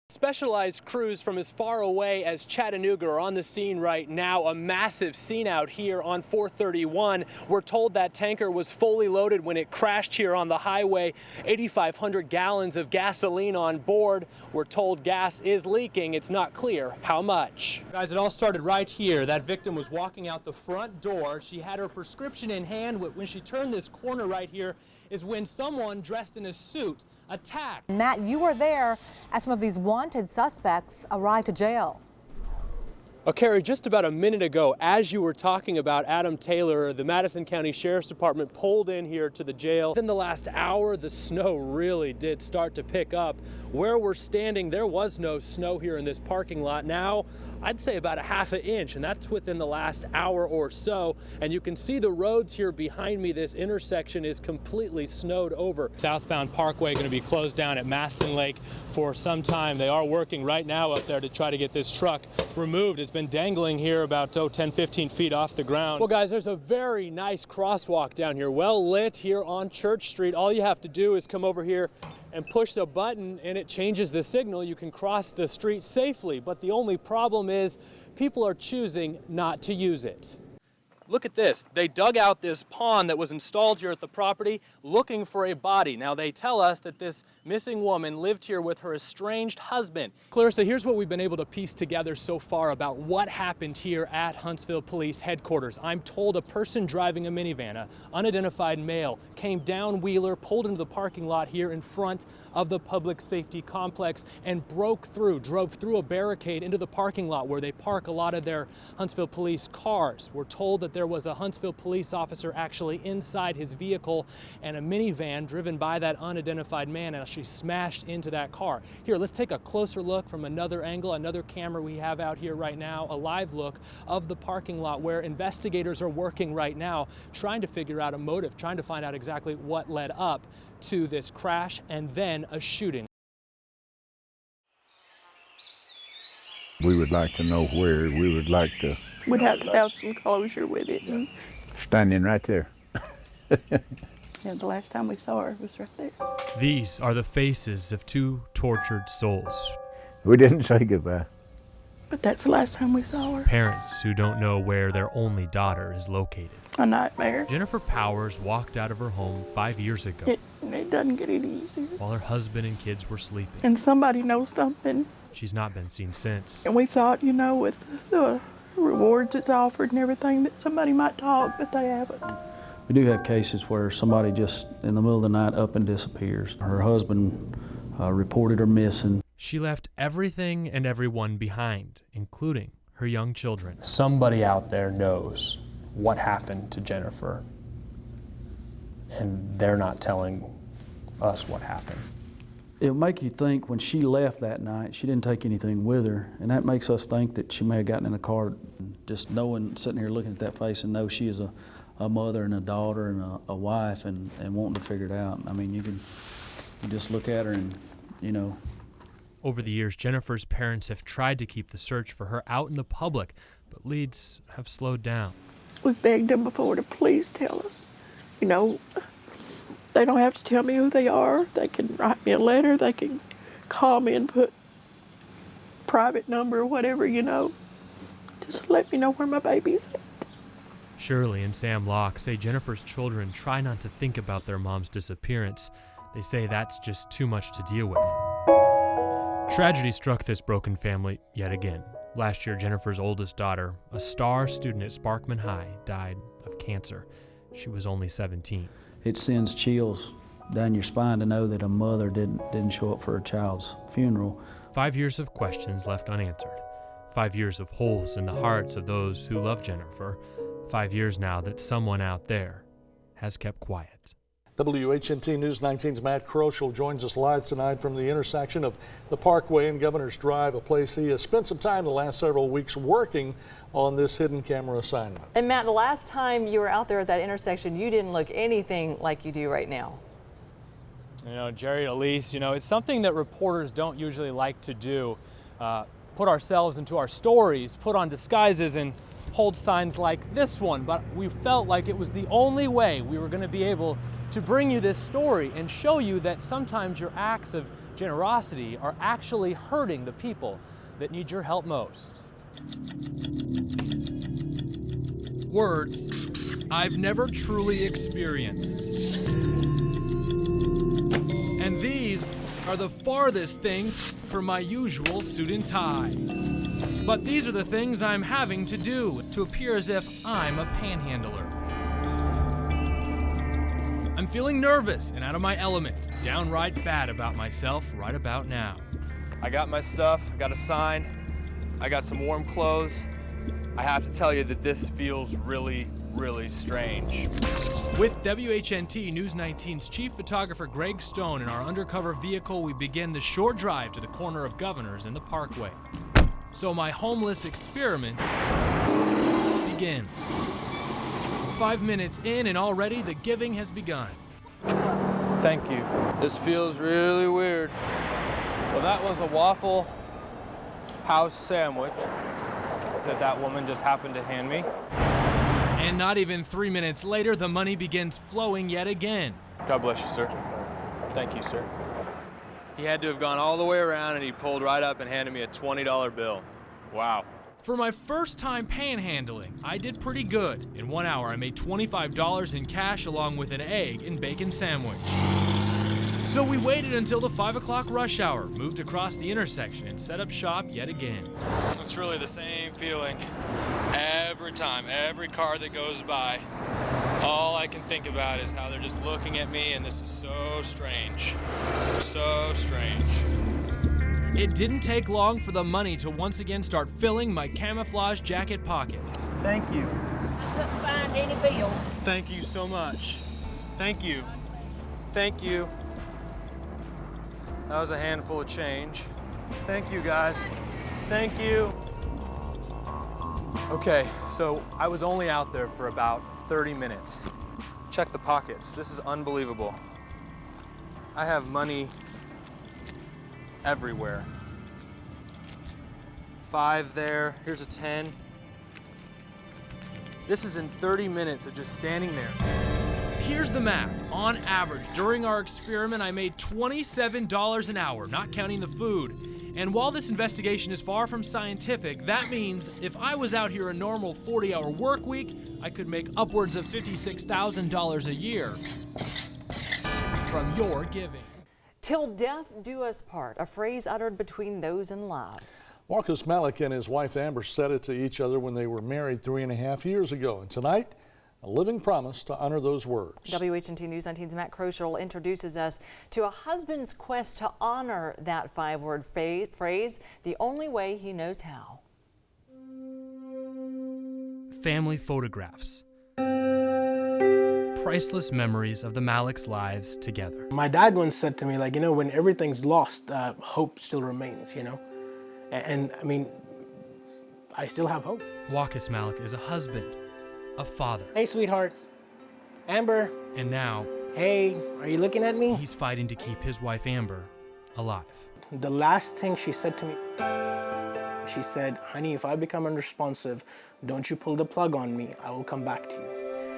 Specialized crews from as far away as Chattanooga are on the scene right now. A massive scene out here on 431. We're told that tanker was fully loaded when it crashed here on the highway. 8,500 gallons of gasoline on board. We're told gas is leaking. It's not clear how much. Guys, it all started right here. That victim was walking out the front door. She had her prescription in hand. When she turned this corner right here is when someone dressed in a suit attacked. Matt, you were there as some of these wanted suspects arrived to jail. Carrie, just about a minute ago, as you were talking about Adam Taylor, the Madison County Sheriff's Department pulled in here to the jail. In the last hour, the snow really did start to pick up. Where we're standing, there was no snow here in this parking lot. Now, I'd say about a ½ inch, and that's within the last hour or so. And you can see the roads here behind me. This intersection is completely snowed over. Southbound Parkway going to be closed down at Maston Lake for some time. They are working right now up there to try to get this truck removed. It's been dangling here about 10, 15 feet off the ground. Well, guys, there's a very nice crosswalk down here, well lit here on Church Street. All you have to do is come over here and push the button and it changes the signal. You can cross the street safely, but the only problem is people are choosing not to use it. Look at this. They dug out this pond that was installed here at the property looking for a body. Now they tell us that this missing woman lived here with her estranged husband. Clarissa, here's what we've been able to piece together so far about what happened here at Huntsville Police Headquarters. I'm told a person driving a minivan, an unidentified male, came down Wheeler, pulled into the parking lot here in front of the public safety complex and drove through a barricade into the parking lot where they park a lot of their Huntsville police cars. We're told that there was a Huntsville police officer actually inside his vehicle and a minivan driven by that unidentified man actually smashed into that car. Here, let's take a closer look from another angle, another camera we have out here right now, a live look of the parking lot where investigators are working right now trying to figure out a motive, trying to find out exactly what led up to this crash and then a shooting. We would like to know where. We would like to... We'd have to have some closure with it. And, Standing right there. the last time we saw her was right there. These are the faces of two tortured souls. We didn't say goodbye. But that's the last time we saw her. Parents who don't know where their only daughter is located. A nightmare. Jennifer Powers walked out of her home 5 years ago. It doesn't get any easier. While her husband and kids were sleeping. And somebody knows something. She's not been seen since. And we thought, with the rewards it's offered and everything, that somebody might talk, but they haven't. We do have cases where somebody just in the middle of the night up and disappears. Her husband reported her missing. She left everything and everyone behind, including her young children. Somebody out there knows what happened to Jennifer, and they're not telling us what happened. It'll make you think when she left that night, she didn't take anything with her, and that makes us think that she may have gotten in a car, just knowing, sitting here looking at that face and know she is a mother and a daughter and a wife and wanting to figure it out. I mean, you just look at her and, Over the years, Jennifer's parents have tried to keep the search for her out in the public, but leads have slowed down. We've begged them before to please tell us. They don't have to tell me who they are. They can write me a letter. They can call me and put private number or whatever, Just let me know where my baby's at. Shirley and Sam Locke say Jennifer's children try not to think about their mom's disappearance. They say that's just too much to deal with. Tragedy struck this broken family yet again. Last year, Jennifer's oldest daughter, a star student at Sparkman High, died of cancer. She was only 17. it sends chills down your spine to know that a mother didn't show up for her child's funeral. 5 years of questions left unanswered. 5 years of holes in the hearts of those who love Jennifer. 5 years now that someone out there has kept quiet. WHNT News 19's Matt Kroschel joins us live tonight from the intersection of the Parkway and Governor's Drive, a place he has spent some time the last several weeks working on this hidden camera assignment. And Matt, the last time you were out there at that intersection, you didn't look anything like you do right now. You know, Jerry, Elise, it's something that reporters don't usually like to do. Put ourselves into our stories, put on disguises, and hold signs like this one. But we felt like it was the only way we were going to be able to to bring you this story and show you that sometimes your acts of generosity are actually hurting the people that need your help most. Words I've never truly experienced. And these are the farthest things from my usual suit and tie. But these are the things I'm having to do to appear as if I'm a panhandler. I'm feeling nervous and out of my element, downright bad about myself right about now. I got my stuff, I got a sign, I got some warm clothes. I have to tell you that this feels really, really strange. With WHNT News 19's chief photographer Greg Stone in our undercover vehicle, we begin the short drive to the corner of Governors and the Parkway. So my homeless experiment begins. 5 minutes in and already the giving has begun. Thank you. This feels really weird. Well, that was a Waffle House sandwich that woman just happened to hand me. And not even 3 minutes later, the money begins flowing yet again. God bless you, sir. Thank you, sir. He had to have gone all the way around and he pulled right up and handed me a $20 bill. Wow. For my first time panhandling, I did pretty good. In 1 hour, I made $25 in cash along with an egg and bacon sandwich. So we waited until the 5 o'clock rush hour, moved across the intersection, and set up shop yet again. It's really the same feeling every time, every car that goes by. All I can think about is how they're just looking at me, and this is so strange. So strange. It didn't take long for the money to once again start filling my camouflage jacket pockets. Thank you. Couldn't find any bills. Thank you so much. Thank you. Thank you. That was a handful of change. Thank you, guys. Thank you. Okay, so I was only out there for about 30 minutes. Check the pockets. This is unbelievable. I have money everywhere. 5 there. Here's a 10. This is in 30 minutes of just standing there. Here's the math. On average, during our experiment, I made $27 an hour, not counting the food. And while this investigation is far from scientific, that means if I was out here a normal 40-hour work week, I could make upwards of $56,000 a year from your giving. Till death do us part, a phrase uttered between those in love. Marcus Malik and his wife Amber said it to each other when they were married 3.5 years ago. And tonight, a living promise to honor those words. WHNT News 19's Matt Kroschel introduces us to a husband's quest to honor that 5-word phrase the only way he knows how. Family photographs. Priceless memories of the Malik's lives together. My dad once said to me, like, when everything's lost, hope still remains, And I mean, I still have hope. Marcus Malik is a husband, a father. Hey, sweetheart. Amber. And now, hey, are you looking at me? He's fighting to keep his wife Amber alive. The last thing she said to me, she said, honey, if I become unresponsive, don't you pull the plug on me. I will come back to you.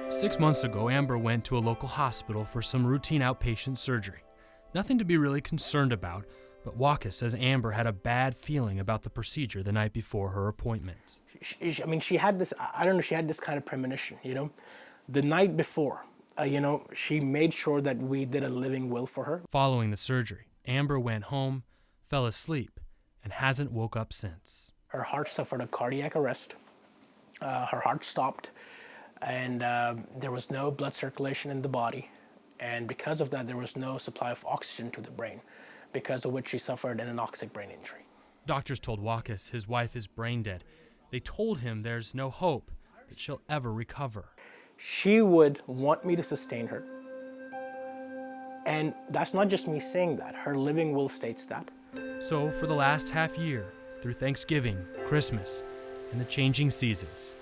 6 months ago, Amber went to a local hospital for some routine outpatient surgery. Nothing to be really concerned about, but Waka says Amber had a bad feeling about the procedure the night before her appointment. She had this, I don't know, she had this kind of premonition, The night before, she made sure that we did a living will for her. Following the surgery, Amber went home, fell asleep, and hasn't woke up since. Her heart suffered a cardiac arrest. Her heart stopped, and there was no blood circulation in the body. And because of that, there was no supply of oxygen to the brain, because of which she suffered an anoxic brain injury. Doctors told Wakas his wife is brain dead. They told him there's no hope that she'll ever recover. She would want me to sustain her. And that's not just me saying that. Her living will states that. So for the last half year, through Thanksgiving, Christmas, and the changing seasons,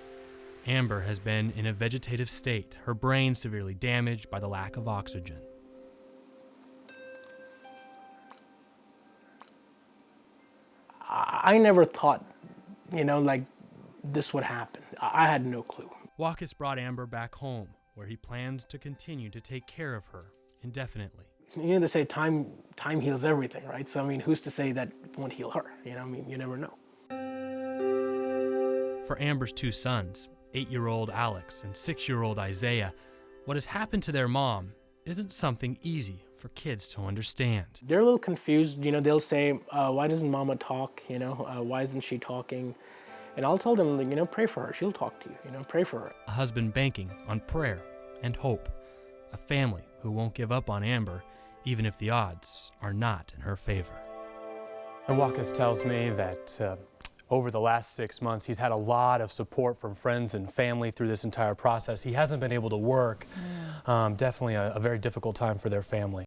Amber has been in a vegetative state, her brain severely damaged by the lack of oxygen. I never thought, this would happen. I had no clue. Wakas brought Amber back home, where he plans to continue to take care of her indefinitely. You know, they say time heals everything, right? So, I mean, who's to say that it won't heal her? You know, I mean, you never know. For Amber's two sons, 8-year-old Alex and 6-year-old Isaiah, what has happened to their mom isn't something easy for kids to understand. They're a little confused. You know, they'll say, why doesn't Mama talk? You know, why isn't she talking? And I'll tell them, you know, pray for her. She'll talk to you. You know, pray for her. A husband banking on prayer and hope. A family who won't give up on Amber, even if the odds are not in her favor. And Wakas tells me that over the last 6 months, he's had a lot of support from friends and family through this entire process. He hasn't been able to work. Definitely a very difficult time for their family.